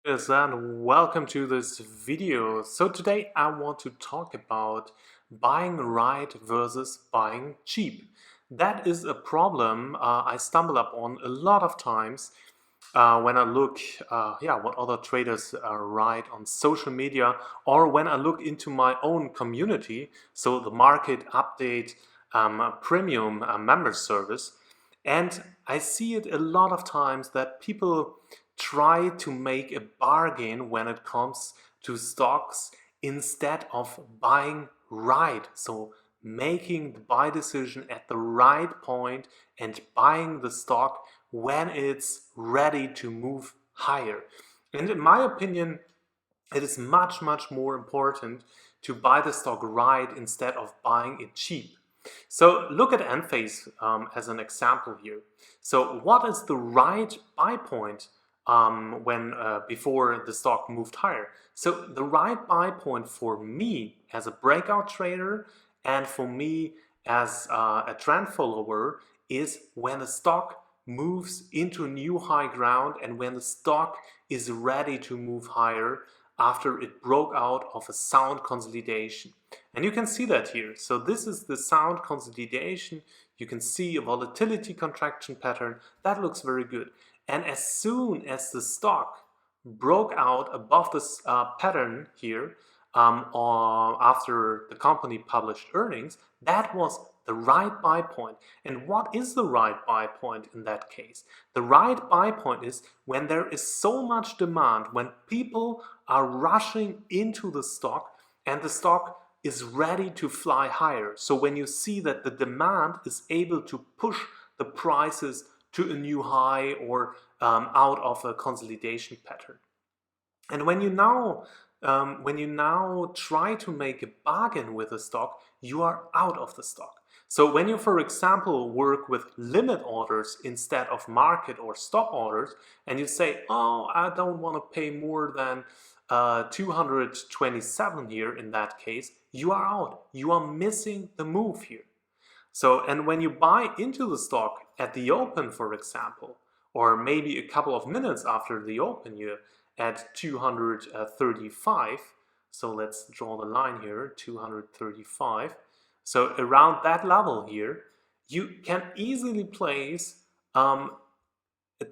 Yes, and welcome to this video. So today I want to talk about buying right versus buying cheap. That is a problem I stumble upon a lot of times when I look, what other traders write on social media, or when I look into my own community, so the market update premium member service. And I see it a lot of times that people try to make a bargain when it comes to stocks instead of buying right. So making the buy decision at the right point and buying the stock when it's ready to move higher. And in my opinion, it is much, much more important to buy the stock right instead of buying it cheap. So look at ENPH as an example here. So what is the right buy point when before the stock moved higher? So the right buy point for me as a breakout trader and for me as a trend follower is when the stock moves into new high ground and when the stock is ready to move higher after it broke out of a sound consolidation. And you can see that here. So this is the sound consolidation. You can see a volatility contraction pattern. That looks very good. And as soon as the stock broke out above this pattern here, or after the company published earnings, that was the right buy point. And what is the right buy point in that case? The right buy point is when there is so much demand, when people are rushing into the stock and the stock is ready to fly higher. So when you see that the demand is able to push the prices to a new high or out of a consolidation pattern. And when you now try to make a bargain with a stock, you are out of the stock. So when you, for example, work with limit orders instead of market or stop orders, and you say, oh, I don't want to pay more than 227 here in that case, you are out. You are missing the move here. So, and when you buy into the stock at the open, for example, or maybe a couple of minutes after the open, you at 235. So let's draw the line here, 235. So around that level here, you can easily place a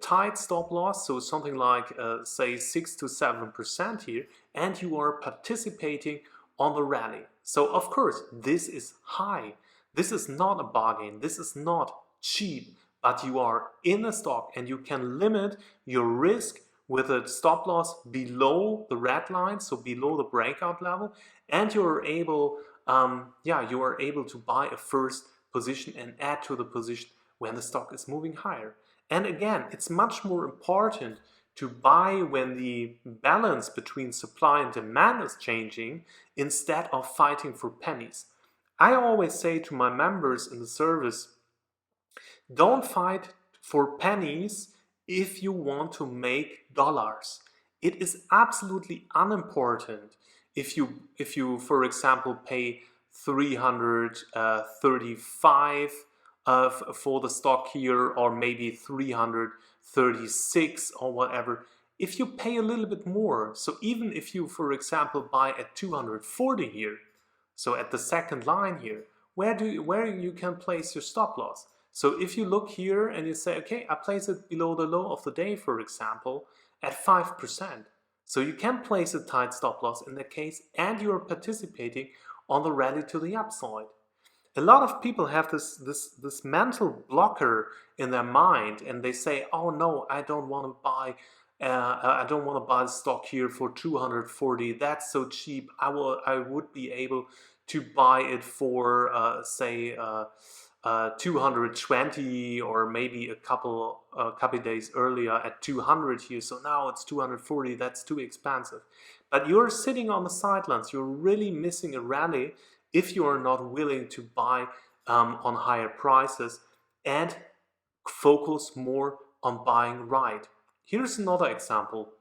tight stop loss, so something like say 6 to 7% here, and you are participating on the rally. So of course, this is high. This is not a bargain. This is not cheap, but you are in a stock and you can limit your risk with a stop loss below the red line, so below the breakout level, and you're able, you are able to buy a first position and add to the position when the stock is moving higher. And again, it's much more important to buy when the balance between supply and demand is changing instead of fighting for pennies. I always say to my members in the service, don't fight for pennies if you want to make dollars. It is absolutely unimportant if you for example pay 335 for the stock here, or maybe 336 or whatever. If you pay a little bit more, so even if you for example buy at 240 here, so at the second line here, where you can place your stop loss. So if you look here and you say, okay, I place it below the low of the day, for example, at 5%. So you can place a tight stop loss in that case, and you are participating on the rally to the upside. A lot of people have this mental blocker in their mind, and they say, oh no, I don't want to buy the stock here for 240. That's so cheap. I would be able to buy it for say 220, or maybe a couple days earlier at 200 here. So now it's 240. That's too expensive. But you're sitting on the sidelines. You're really missing a rally if you are not willing to buy on higher prices and focus more on buying right. Here's another example.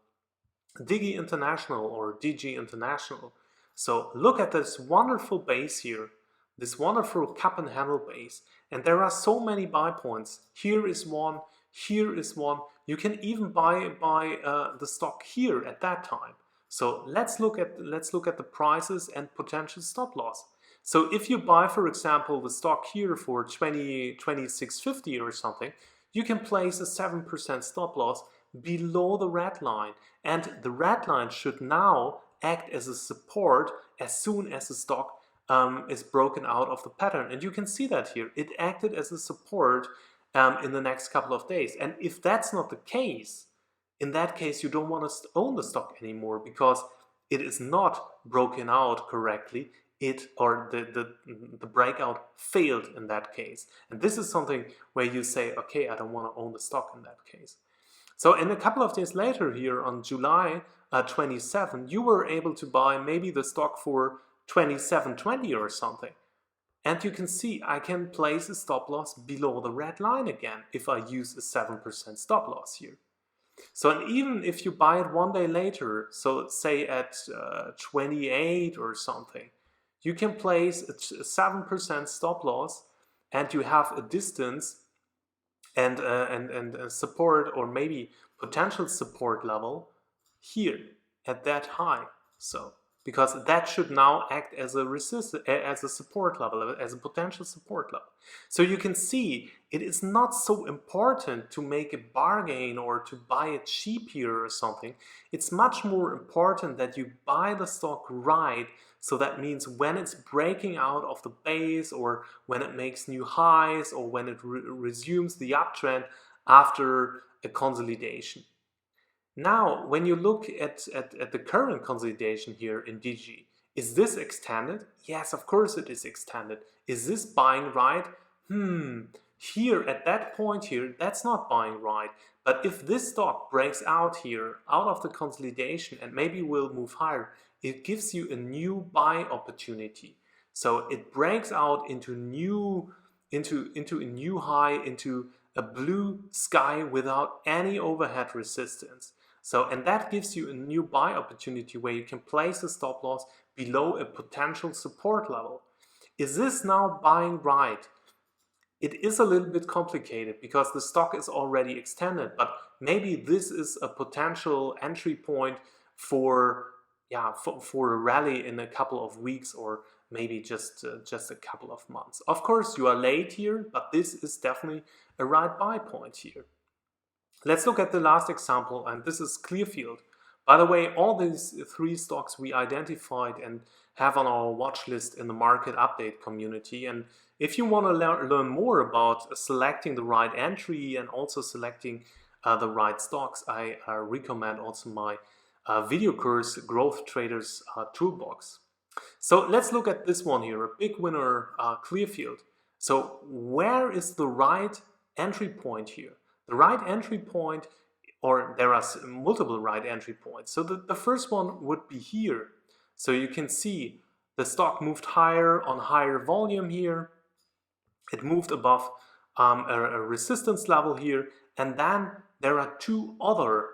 DGII International or DG International. So look at this wonderful base here, this wonderful cup and handle base, and there are so many buy points. Here is one, here is one. you can even buy the stock here at that time. So let's look at the prices and potential stop loss. So if you buy, for example, the stock here for 26.50 or something, you can place a 7% stop loss below the red line, and the red line should now act as a support as soon as the stock is broken out of the pattern. And you can see that here. It acted as a support in the next couple of days. And if that's not the case, in that case, you don't want to own the stock anymore because it is not broken out correctly. The breakout failed in that case. And this is something where you say, okay, I don't want to own the stock in that case. So in a couple of days later here on July 27, you were able to buy maybe the stock for 27.20 or something. And you can see I can place a stop loss below the red line again if I use a 7% stop loss here. So and even if you buy it one day later, so say at 28 or something, you can place a 7% stop loss and you have a distance and a support or maybe potential support level here at that high. So because that should now act as a support level, as a potential support level. So you can see it is not so important to make a bargain or to buy it cheap here or something. It's much more important that you buy the stock right. So that means when it's breaking out of the base or when it makes new highs or when it resumes the uptrend after a consolidation. Now, when you look at the current consolidation here in DG, is this extended? Yes, of course it is extended. Is this buying right? Here at that point here, that's not buying right. But if this stock breaks out here, out of the consolidation and maybe will move higher, it gives you a new buy opportunity. So it breaks out into a new high, into a blue sky without any overhead resistance. So, and that gives you a new buy opportunity where you can place a stop loss below a potential support level. Is this now buying right? It is a little bit complicated because the stock is already extended, but maybe this is a potential entry point for a rally in a couple of weeks or maybe just a couple of months. Of course, you are late here, but this is definitely a right buy point here. Let's look at the last example, and this is Clearfield. By the way, all these three stocks we identified and have on our watch list in the market update community. And if you want to learn more about selecting the right entry and also selecting the right stocks, I recommend also my video course, Growth Traders Toolbox. So let's look at this one here, a big winner, Clearfield. So where is the right entry point here? The right entry point, or there are multiple right entry points. So the first one would be here. So you can see the stock moved higher on higher volume here. It moved above a resistance level here. And then there are two other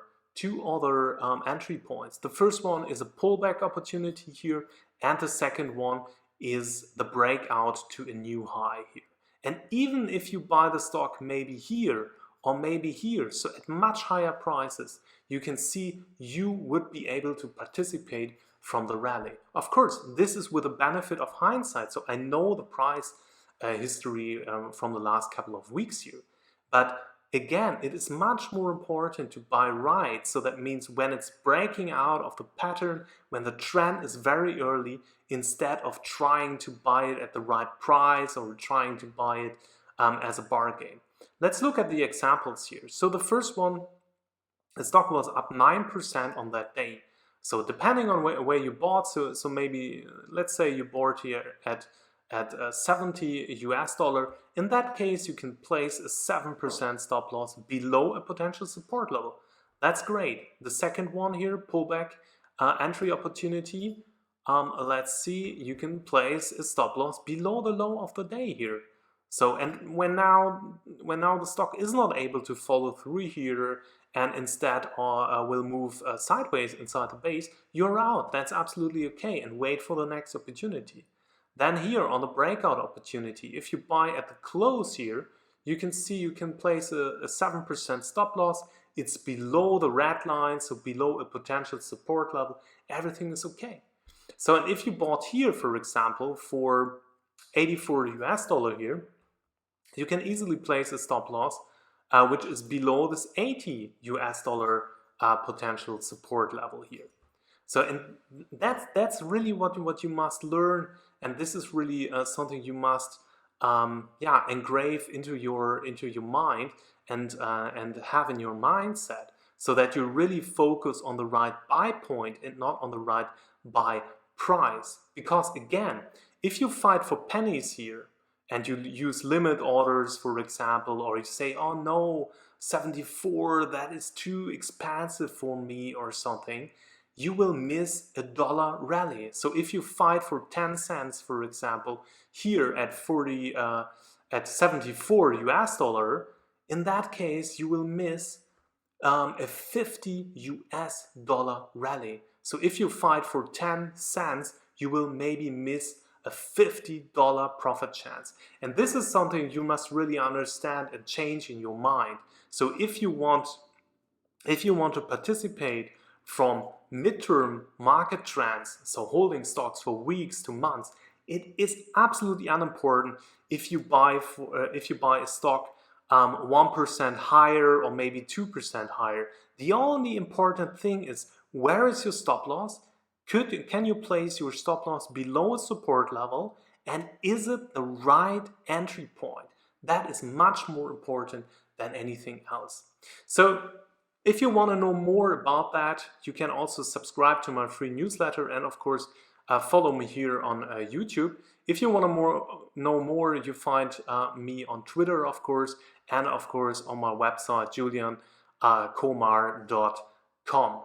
entry points. The first one is a pullback opportunity here. And the second one is the breakout to a new high here. And even if you buy the stock maybe here, or maybe here, so at much higher prices, you can see you would be able to participate from the rally. Of course, this is with the benefit of hindsight, so I know the price history from the last couple of weeks here. But again, it is much more important to buy right, so that means when it's breaking out of the pattern, when the trend is very early, instead of trying to buy it at the right price or trying to buy it as a bargain. Let's look at the examples here. So the first one, the stock was up 9% on that day. So depending on where you bought, so maybe let's say you bought here at $70 US. In that case, you can place a 7% stop loss below a potential support level. That's great. The second one here, pullback entry opportunity. Let's see, you can place a stop loss below the low of the day here. So, and when now the stock is not able to follow through here and instead will move sideways inside the base, you're out. That's absolutely okay, and wait for the next opportunity. Then here on the breakout opportunity, if you buy at the close here, you can see you can place a 7% stop loss it's below the red line, so below a potential support level, everything is okay. So and if you bought here, for example, for 84 US dollar here, you can easily place a stop loss which is below this 80 US dollar potential support level here. So and that's really what you must learn, and this is really something you must engrave into your mind and have in your mindset, so that you really focus on the right buy point and not on the right buy price. Because again, if you fight for pennies here and you use limit orders, for example, or you say, oh no, 74, that is too expensive for me or something, you will miss a dollar rally. So if you fight for 10 cents, for example, here at 74 US dollar, in that case, you will miss a 50 US dollar rally. So if you fight for 10 cents, you will maybe miss a $50 profit chance. And this is something you must really understand and change in your mind. So if you want to participate from midterm market trends, so holding stocks for weeks to months, it is absolutely unimportant if you buy a stock 1% higher or maybe 2% higher. The only important thing is, where is your stop loss? Can you place your stop loss below a support level? And is it the right entry point? That is much more important than anything else. So if you want to know more about that, you can also subscribe to my free newsletter, and of course follow me here on YouTube. If you want to know more, you find me on Twitter, of course, and of course on my website, juliankomar.com.